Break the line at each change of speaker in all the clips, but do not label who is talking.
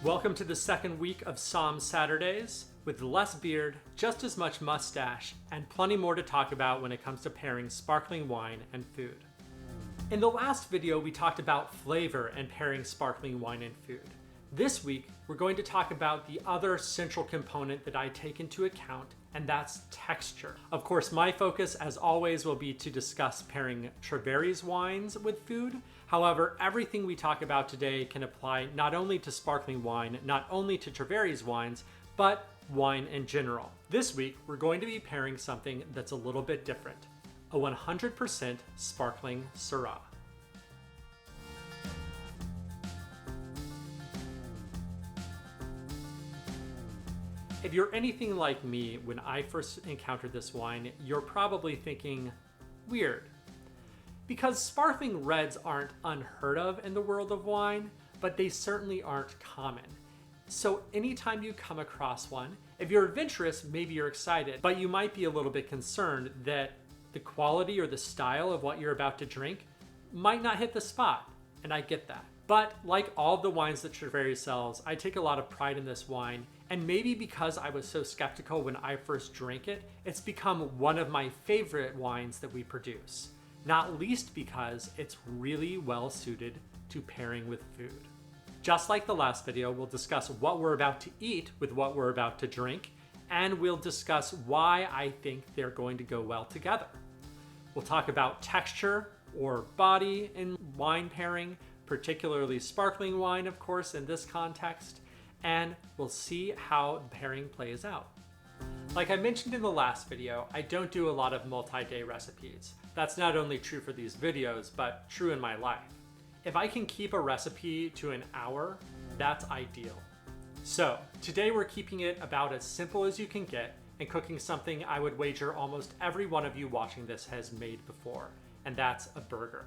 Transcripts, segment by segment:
Welcome to the second week of Somm Saturdays, with less beard, just as much mustache, and plenty more to talk about when it comes to pairing sparkling wine and food. In the last video, we talked about flavor and pairing sparkling wine and food. This week, we're going to talk about the other central component that I take into account, and that's texture. Of course, my focus, as always, will be to discuss pairing Treveri's wines with food. However, everything we talk about today can apply not only to sparkling wine, not only to Treveri's wines, but wine in general. This week, we're going to be pairing something that's a little bit different, a 100% sparkling Syrah. If you're anything like me, when I first encountered this wine, you're probably thinking, weird. Because sparkling reds aren't unheard of in the world of wine, but they certainly aren't common. So anytime you come across one, if you're adventurous, maybe you're excited, but you might be a little bit concerned that the quality or the style of what you're about to drink might not hit the spot, and I get that. But like all the wines that Treveri sells, I take a lot of pride in this wine, and maybe because I was so skeptical when I first drank it, it's become one of my favorite wines that we produce. Not least because it's really well suited to pairing with food. Just like the last video, we'll discuss what we're about to eat with what we're about to drink, and we'll discuss why I think they're going to go well together. We'll talk about texture or body in wine pairing, particularly sparkling wine, of course, in this context, and we'll see how the pairing plays out. Like I mentioned in the last video, I don't do a lot of multi-day recipes. That's not only true for these videos, but true in my life. If I can keep a recipe to an hour, that's ideal. So today we're keeping it about as simple as you can get and cooking something I would wager almost every one of you watching this has made before, and that's a burger.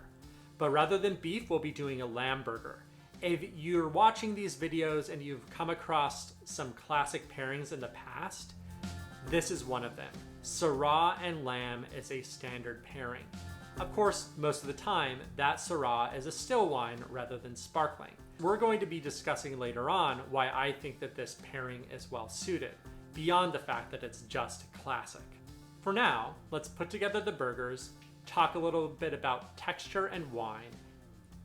But rather than beef, we'll be doing a lamb burger. If you're watching these videos and you've come across some classic pairings in the past, this is one of them. Syrah and lamb is a standard pairing. Of course, most of the time, that Syrah is a still wine rather than sparkling. We're going to be discussing later on why I think that this pairing is well suited, beyond the fact that it's just classic. For now, let's put together the burgers, talk a little bit about texture and wine,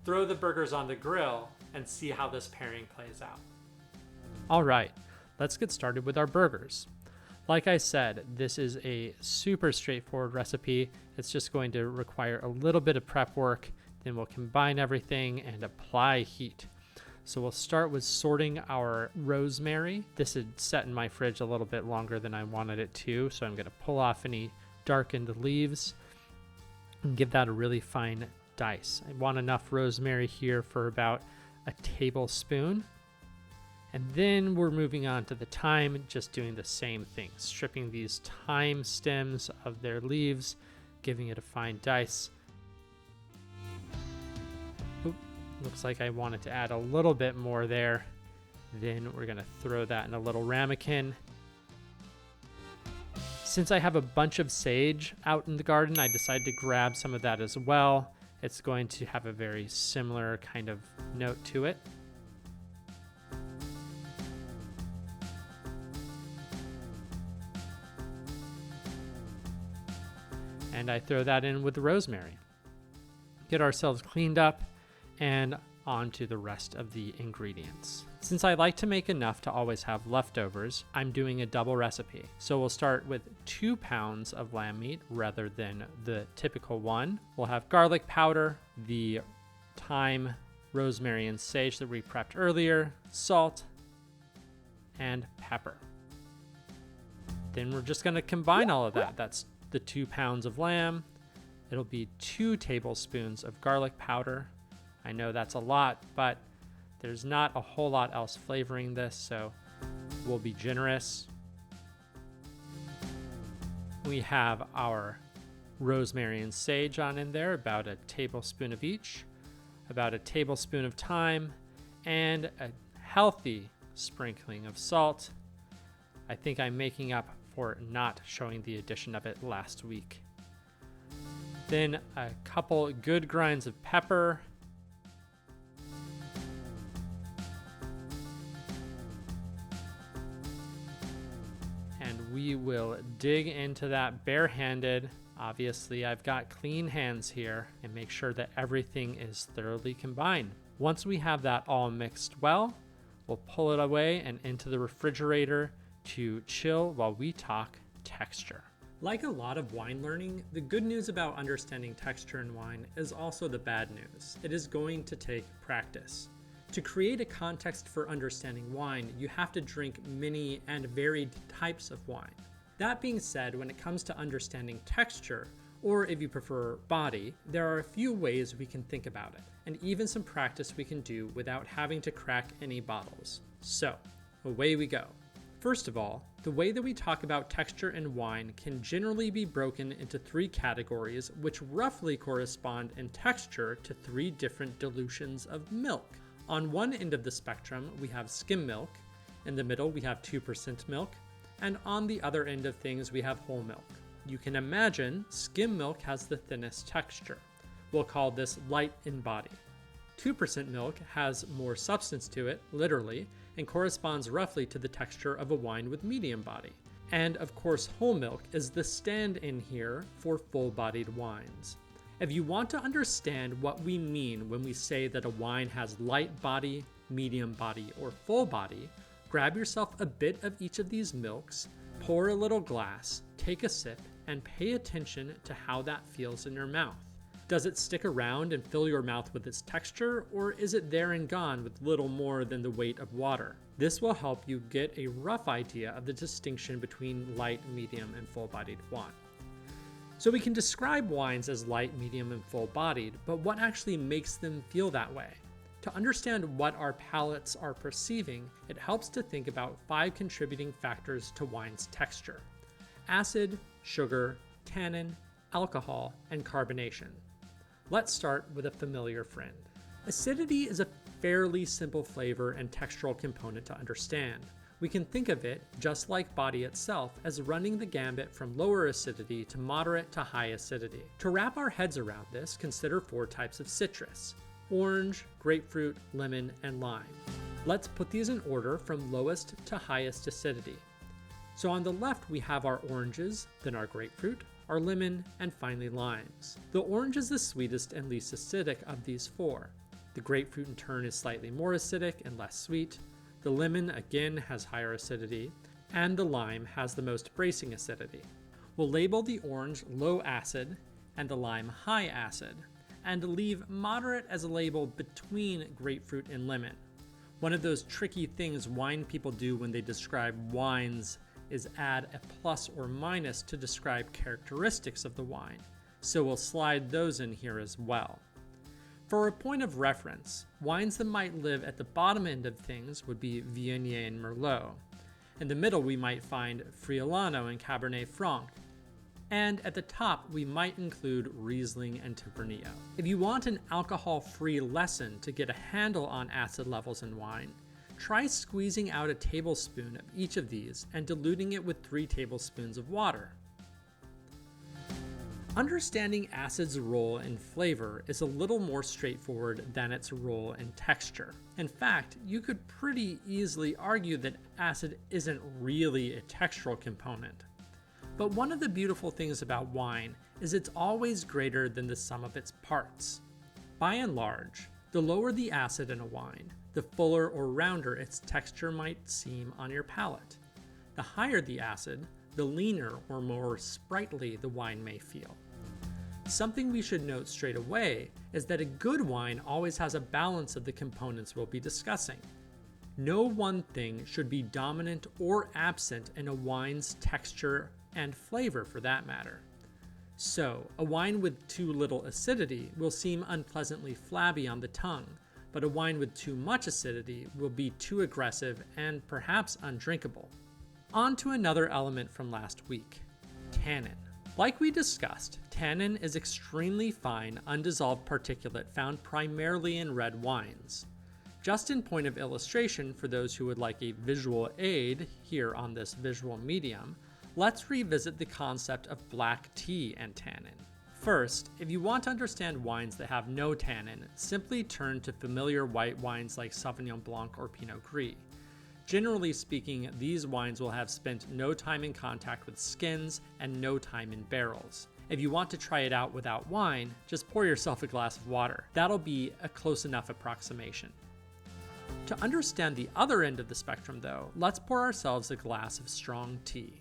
throw the burgers on the grill, and see how this pairing plays out. All right, let's get started with our burgers. Like I said, this is a super straightforward recipe. It's just going to require a little bit of prep work. Then we'll combine everything and apply heat. So we'll start with sorting our rosemary. This had set in my fridge a little bit longer than I wanted it to, so I'm going to pull off any darkened leaves and give that a really fine dice. I want enough rosemary here for about a tablespoon. And then we're moving on to the thyme, just doing the same thing, stripping these thyme stems of their leaves, giving it a fine dice. Oop, looks like I wanted to add a little bit more there. Then we're going to throw that in a little ramekin. Since I have a bunch of sage out in the garden, I decided to grab some of that as well. It's going to have a very similar kind of note to it. And I throw that in with the rosemary. Get ourselves cleaned up and on to the rest of the ingredients. Since I like to make enough to always have leftovers, I'm doing a double recipe. So we'll start with 2 pounds of lamb meat rather than the typical one. We'll have garlic powder, the thyme, rosemary, and sage that we prepped earlier, salt, and pepper. Then we're just gonna combine all of that. That's the 2 pounds of lamb. It'll be 2 tablespoons of garlic powder. I know that's a lot, but there's not a whole lot else flavoring this, so we'll be generous. We have our rosemary and sage on in there, about a tablespoon of each, about a tablespoon of thyme, and a healthy sprinkling of salt. I think I'm making up for not showing the addition of it last week. Then a couple good grinds of pepper, we will dig into that barehanded. Obviously, I've got clean hands here, and make sure that everything is thoroughly combined. Once we have that all mixed well, we'll pull it away and into the refrigerator to chill while we talk texture. Like a lot of wine learning, the good news about understanding texture in wine is also the bad news. It is going to take practice. To create a context for understanding wine, you have to drink many and varied types of wine. That being said, when it comes to understanding texture, or if you prefer body, there are a few ways we can think about it, and even some practice we can do without having to crack any bottles. So, away we go. First of all, the way that we talk about texture in wine can generally be broken into 3 categories, which roughly correspond in texture to 3 different dilutions of milk. On one end of the spectrum, we have skim milk, in the middle we have 2% milk, and on the other end of things we have whole milk. You can imagine skim milk has the thinnest texture. We'll call this light in body. 2% milk has more substance to it, literally, and corresponds roughly to the texture of a wine with medium body. And of course, whole milk is the stand-in here for full-bodied wines. If you want to understand what we mean when we say that a wine has light body, medium body, or full body, grab yourself a bit of each of these milks, pour a little glass, take a sip, and pay attention to how that feels in your mouth. Does it stick around and fill your mouth with its texture, or is it there and gone with little more than the weight of water? This will help you get a rough idea of the distinction between light, medium, and full-bodied wine. So we can describe wines as light, medium, and full-bodied, but what actually makes them feel that way? To understand what our palates are perceiving, it helps to think about 5 contributing factors to wine's texture: acid, sugar, tannin, alcohol, and carbonation. Let's start with a familiar friend. Acidity is a fairly simple flavor and textural component to understand. We can think of it, just like body itself, as running the gambit from lower acidity to moderate to high acidity. To wrap our heads around this, consider 4 types of citrus: orange, grapefruit, lemon, and lime. Let's put these in order from lowest to highest acidity. So on the left we have our oranges, then our grapefruit, our lemon, and finally limes. The orange is the sweetest and least acidic of these 4. The grapefruit in turn is slightly more acidic and less sweet. The lemon again has higher acidity, and the lime has the most bracing acidity. We'll label the orange low acid and the lime high acid, and leave moderate as a label between grapefruit and lemon. One of those tricky things wine people do when they describe wines is add a plus or minus to describe characteristics of the wine, so we'll slide those in here as well. For a point of reference, wines that might live at the bottom end of things would be Viognier and Merlot. In the middle we might find Friulano and Cabernet Franc, and at the top we might include Riesling and Tempranillo. If you want an alcohol-free lesson to get a handle on acid levels in wine, try squeezing out a tablespoon of each of these and diluting it with 3 tablespoons of water. Understanding acid's role in flavor is a little more straightforward than its role in texture. In fact, you could pretty easily argue that acid isn't really a textural component. But one of the beautiful things about wine is it's always greater than the sum of its parts. By and large, the lower the acid in a wine, the fuller or rounder its texture might seem on your palate. The higher the acid, the leaner or more sprightly the wine may feel. Something we should note straight away is that a good wine always has a balance of the components we'll be discussing. No one thing should be dominant or absent in a wine's texture and flavor for that matter. So, a wine with too little acidity will seem unpleasantly flabby on the tongue, but a wine with too much acidity will be too aggressive and perhaps undrinkable. On to another element from last week: tannin. Like we discussed, tannin is extremely fine, undissolved particulate found primarily in red wines. Just in point of illustration, for those who would like a visual aid here on this visual medium, let's revisit the concept of black tea and tannin. First, if you want to understand wines that have no tannin, simply turn to familiar white wines like Sauvignon Blanc or Pinot Gris. Generally speaking, these wines will have spent no time in contact with skins and no time in barrels. If you want to try it out without wine, just pour yourself a glass of water. That'll be a close enough approximation. To understand the other end of the spectrum though, let's pour ourselves a glass of strong tea.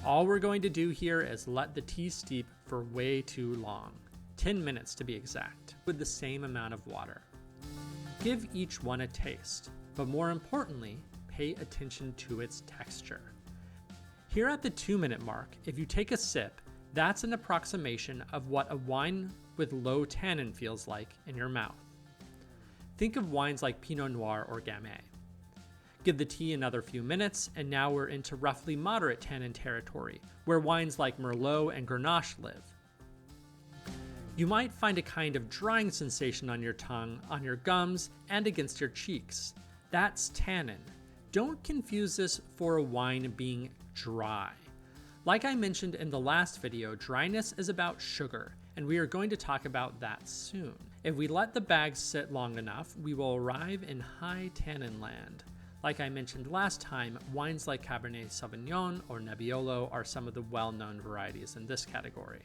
All we're going to do here is let the tea steep for way too long, 10 minutes to be exact, with the same amount of water. Give each one a taste, but more importantly, pay attention to its texture. Here at the 2-minute mark, if you take a sip, that's an approximation of what a wine with low tannin feels like in your mouth. Think of wines like Pinot Noir or Gamay. Give the tea another few minutes, and now we're into roughly moderate tannin territory, where wines like Merlot and Grenache live. You might find a kind of drying sensation on your tongue, on your gums, and against your cheeks. That's tannin. Don't confuse this for a wine being dry. Like I mentioned in the last video, dryness is about sugar, and we are going to talk about that soon. If we let the bag sit long enough, we will arrive in high tannin land. Like I mentioned last time, wines like Cabernet Sauvignon or Nebbiolo are some of the well-known varieties in this category.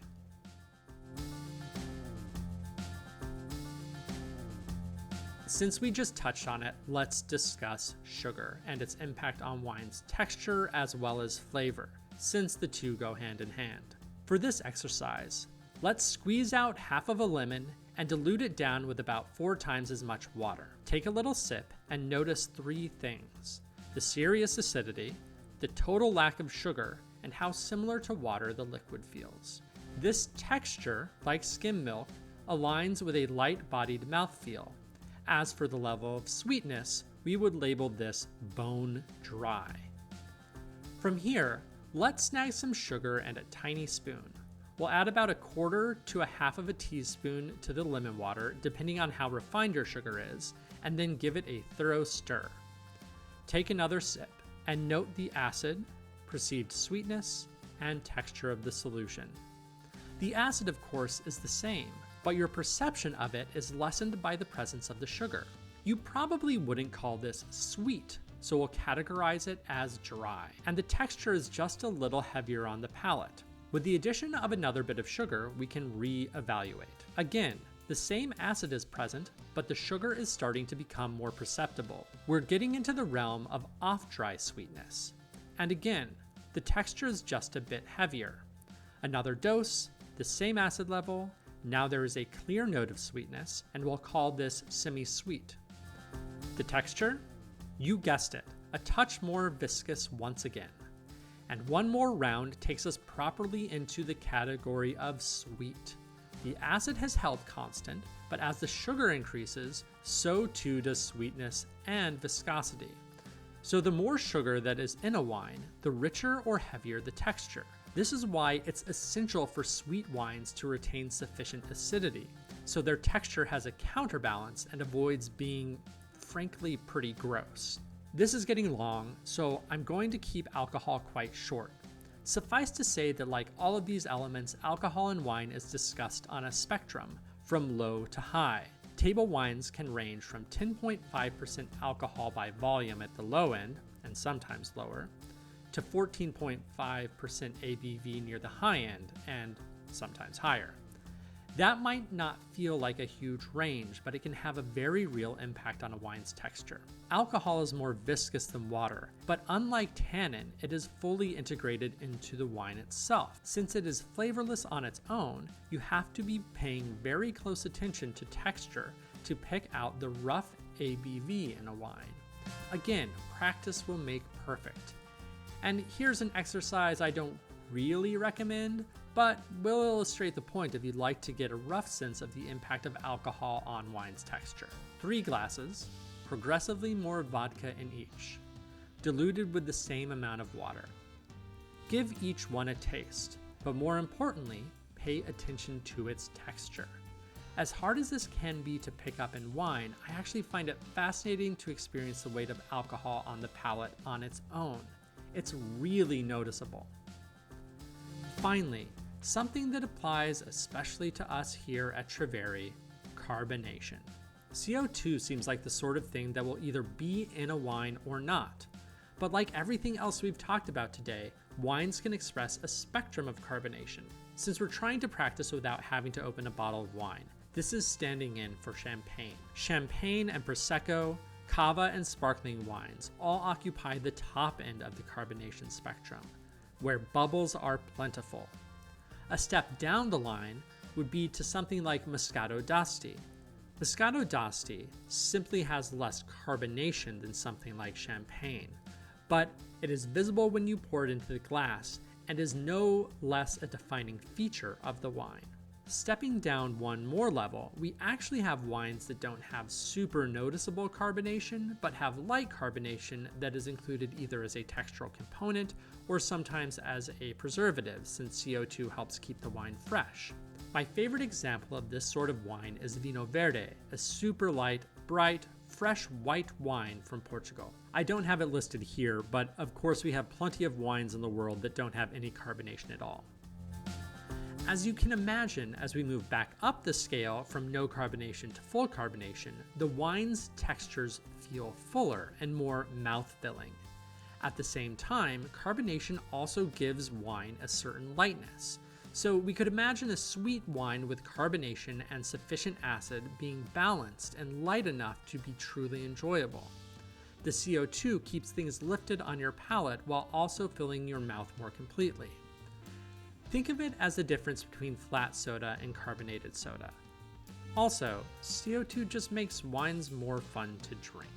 Since we just touched on it, let's discuss sugar and its impact on wine's texture as well as flavor, since the two go hand in hand. For this exercise, let's squeeze out half of a lemon and dilute it down with about 4 times as much water. Take a little sip and notice 3 things: the serious acidity, the total lack of sugar, and how similar to water the liquid feels. This texture, like skim milk, aligns with a light-bodied mouthfeel. As for the level of sweetness, we would label this bone dry. From here, let's snag some sugar and a tiny spoon. We'll add about 1/4 to 1/2 of a teaspoon to the lemon water, depending on how refined your sugar is, and then give it a thorough stir. Take another sip and note the acid, perceived sweetness, and texture of the solution. The acid, of course, is the same, but your perception of it is lessened by the presence of the sugar. You probably wouldn't call this sweet, so we'll categorize it as dry, and the texture is just a little heavier on the palate. With the addition of another bit of sugar, we can re-evaluate. Again, the same acid is present, but the sugar is starting to become more perceptible. We're getting into the realm of off-dry sweetness. And again, the texture is just a bit heavier. Another dose, the same acid level. Now there is a clear note of sweetness, and we'll call this semi-sweet. The texture? You guessed it, a touch more viscous once again. And one more round takes us properly into the category of sweet. The acid has held constant, but as the sugar increases, so too does sweetness and viscosity. So the more sugar that is in a wine, the richer or heavier the texture. This is why it's essential for sweet wines to retain sufficient acidity, so their texture has a counterbalance and avoids being, frankly, pretty gross. This is getting long, so I'm going to keep alcohol quite short. Suffice to say that like all of these elements, alcohol in wine is discussed on a spectrum, from low to high. Table wines can range from 10.5% alcohol by volume at the low end, and sometimes lower, to 14.5% ABV near the high end, and sometimes higher. That might not feel like a huge range, but it can have a very real impact on a wine's texture. Alcohol is more viscous than water, but unlike tannin, it is fully integrated into the wine itself. Since it is flavorless on its own, you have to be paying very close attention to texture to pick out the rough ABV in a wine. Again, practice will make perfect. And here's an exercise I don't really recommend, but will illustrate the point if you'd like to get a rough sense of the impact of alcohol on wine's texture. 3 glasses, progressively more vodka in each, diluted with the same amount of water. Give each one a taste, but more importantly, pay attention to its texture. As hard as this can be to pick up in wine, I actually find it fascinating to experience the weight of alcohol on the palate on its own. It's really noticeable. Finally, something that applies especially to us here at Treveri, carbonation. CO2 seems like the sort of thing that will either be in a wine or not. But like everything else we've talked about today, wines can express a spectrum of carbonation. Since we're trying to practice without having to open a bottle of wine, this is standing in for champagne. Champagne and Prosecco, Cava and sparkling wines all occupy the top end of the carbonation spectrum, where bubbles are plentiful. A step down the line would be to something like Moscato d'Asti. Moscato d'Asti simply has less carbonation than something like champagne, but it is visible when you pour it into the glass and is no less a defining feature of the wine. Stepping down one more level, we actually have wines that don't have super noticeable carbonation, but have light carbonation that is included either as a textural component or sometimes as a preservative, since CO2 helps keep the wine fresh. My favorite example of this sort of wine is Vinho Verde, a super light, bright, fresh white wine from Portugal. I don't have it listed here, but of course we have plenty of wines in the world that don't have any carbonation at all. As you can imagine, as we move back up the scale from no carbonation to full carbonation, the wine's textures feel fuller and more mouth-filling. At the same time, carbonation also gives wine a certain lightness. So we could imagine a sweet wine with carbonation and sufficient acid being balanced and light enough to be truly enjoyable. The CO2 keeps things lifted on your palate while also filling your mouth more completely. Think of it as the difference between flat soda and carbonated soda. Also, CO2 just makes wines more fun to drink.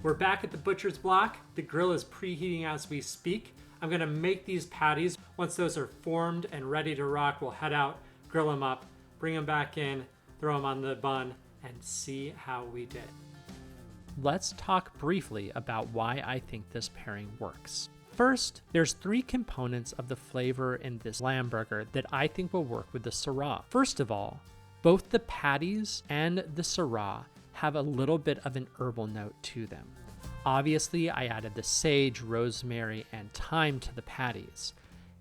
We're back at the butcher's block. The grill is preheating as we speak. I'm gonna make these patties. Once those are formed and ready to rock, we'll head out, grill them up, bring them back in, throw them on the bun, and see how we did. Let's talk briefly about why I think this pairing works. First, there's 3 components of the flavor in this lamb burger that I think will work with the Syrah. First of all, both the patties and the Syrah have a little bit of an herbal note to them. Obviously, I added the sage, rosemary, and thyme to the patties.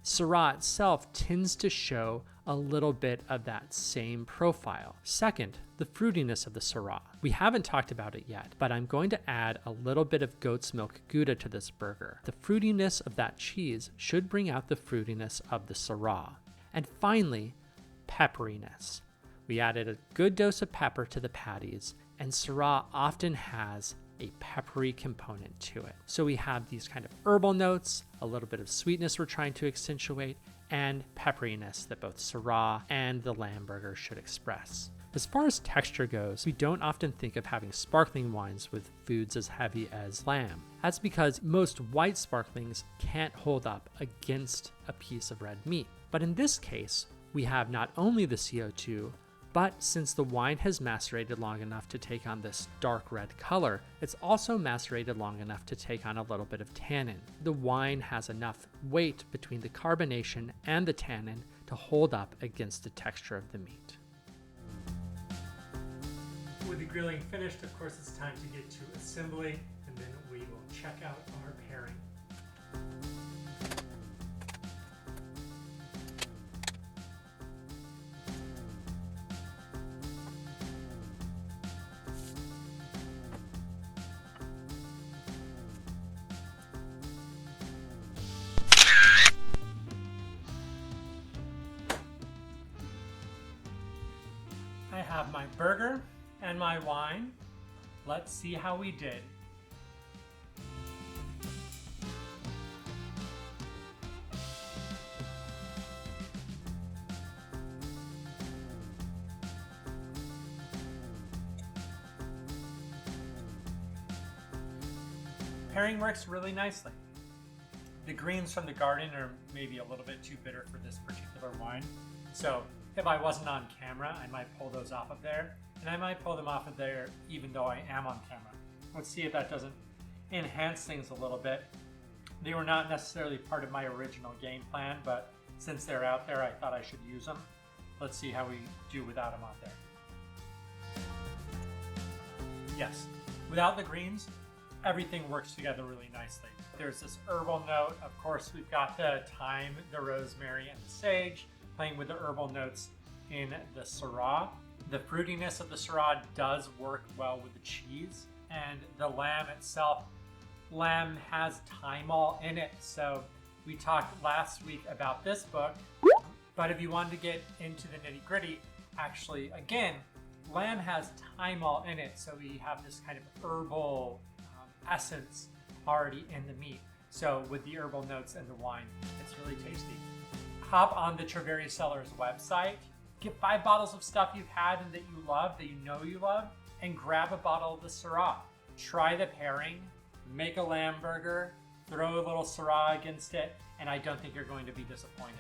Syrah itself tends to show a little bit of that same profile. Second, the fruitiness of the Syrah. We haven't talked about it yet, but I'm going to add a little bit of goat's milk Gouda to this burger. The fruitiness of that cheese should bring out the fruitiness of the Syrah. And finally, pepperiness. We added a good dose of pepper to the patties, and Syrah often has a peppery component to it. So we have these kind of herbal notes, a little bit of sweetness we're trying to accentuate, and pepperiness that both Syrah and the lamb burger should express. As far as texture goes, we don't often think of having sparkling wines with foods as heavy as lamb. That's because most white sparklings can't hold up against a piece of red meat. But in this case, we have not only the CO2, but since the wine has macerated long enough to take on this dark red color, it's also macerated long enough to take on a little bit of tannin. The wine has enough weight between the carbonation and the tannin to hold up against the texture of the meat. With the grilling finished, of course, it's time to get to assembly, and then we will check out our pairing. I have my burger and my wine. Let's see how we did. Pairing works really nicely. The greens from the garden are maybe a little bit too bitter for this particular wine. So if I wasn't on camera, I might pull those off of there. And I might pull them off of there even though I am on camera. Let's see if that doesn't enhance things a little bit. They were not necessarily part of my original game plan, but since they're out there, I thought I should use them. Let's see how we do without them out there. Yes, without the greens, everything works together really nicely. There's this herbal note. Of course, we've got the thyme, the rosemary, and the sage, playing with the herbal notes in the Syrah. The fruitiness of the Syrah does work well with the cheese, and the lamb itself, lamb has thymol in it. So we talked last week about this book, but if you wanted to get into the nitty gritty, actually, again, lamb has thymol in it. So we have this kind of herbal essence already in the meat. So with the herbal notes and the wine, it's really tasty. Hop on the Treveri Cellars website, get 5 bottles of stuff you've had and that you love, that you know you love, and grab a bottle of the Syrah. Try the pairing, make a lamb burger, throw a little Syrah against it, and I don't think you're going to be disappointed.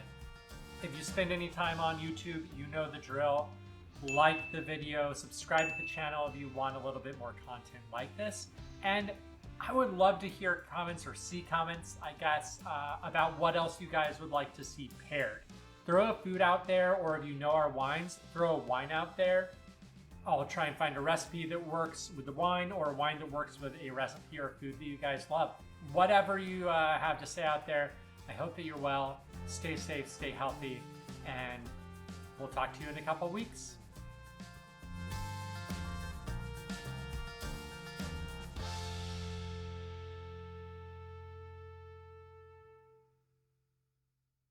If you spend any time on YouTube, you know the drill. Like the video, subscribe to the channel if you want a little bit more content like this. And I would love to hear comments or see comments, I guess, about what else you guys would like to see paired. Throw a food out there, or if you know our wines, throw a wine out there. I'll try and find a recipe that works with the wine, or a wine that works with a recipe or food that you guys love. Whatever you have to say out there, I hope that you're well, stay safe, stay healthy, and we'll talk to you in a couple weeks.